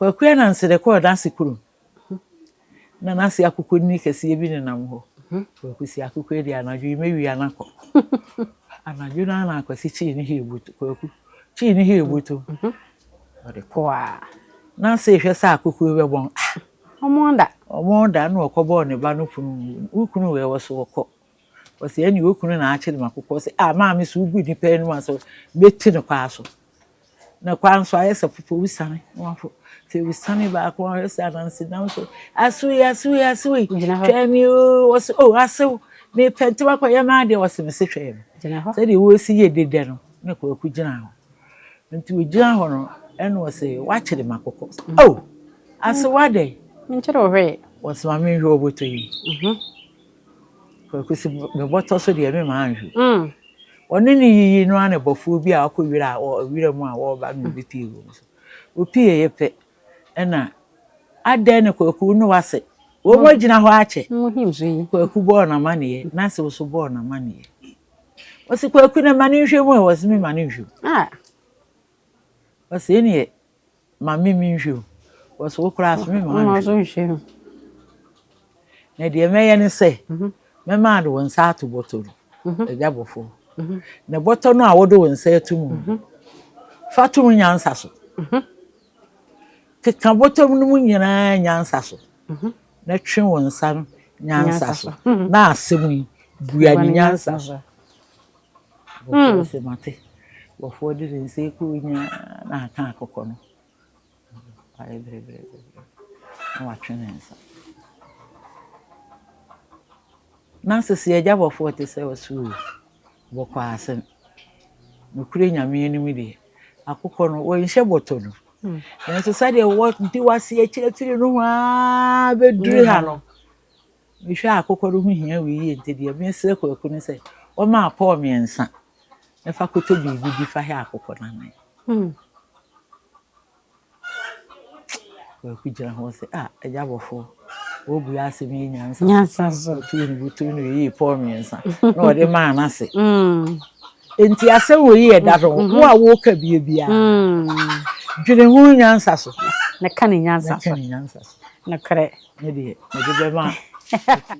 kwaku na nse de ko da sikuru na nase akukọ ni kese bi ne nam ho kwaku si akukọ di anadwo mewi anakọ anadwo na akwasi chi ni hebuto kwaku chi ni hebuto ode kwa na se hwe sa akukọ be bon omonda na okobo ne ba no kunu ukunu we wo so wokọ wose ani okunu na ache dem akukọ se ma me so ugu ni pe no aso beti no kwa so na kwa nso ayese popo wisane wafo se wisane ba ko ayese anansi na so asui twemi wose aso me penti ba kwa ye ma de wose me se twem se de wo si ye dede no na kwa ku gina ho nti wo gina ho no eno wose wache dem akukọ aso wade nchero hwe wose ma me hwe oboto yi kwa ku si me boto so de me ma anhwe oni ni yiyi no ane bofu bi a akọwira wira mu a wo ba no bi pie wo so opie yepe na adan ne kwaku no wase wo mo gina ho ache muhimzo yi kwaku bo na mane na se wo so bo na mane wose kwaku na mane hwe mu wose mi mane hwe wose ni ma mi hwe wose wo kura so mi mane hwe na de meye ne se me ma do won sa ato botoro ejabofo na boto no awodo wonsa atumu fatum nyansa so ka boto mu nyina nyansa so na twen wonsa nyansa so na asemu bua ni nyansa so bo se mate bo fo de nse ku nya na aka akoko no ai bre na wa twen nyansa na sese ejabofo te se wasu bokwa asen nukure nyame anim de akukọ no wo nhye boto no enso sade wo ndi wase akire no ha bedure ha no mehwe akukọ no hu hia wi ye ntede me sere kwaku ne se o ma pa miensa e fa koto bibi di fa ha akukọ na nan kwaku jira ho se ejabofo wo bu ase me nyansa so tu ni butu ni yi pa miensa na o de ma na se enti ase wo yi edaro wo a wo ka bia dwene hu nyansa so na kan nyansa so nyansa so na kre ne de be ma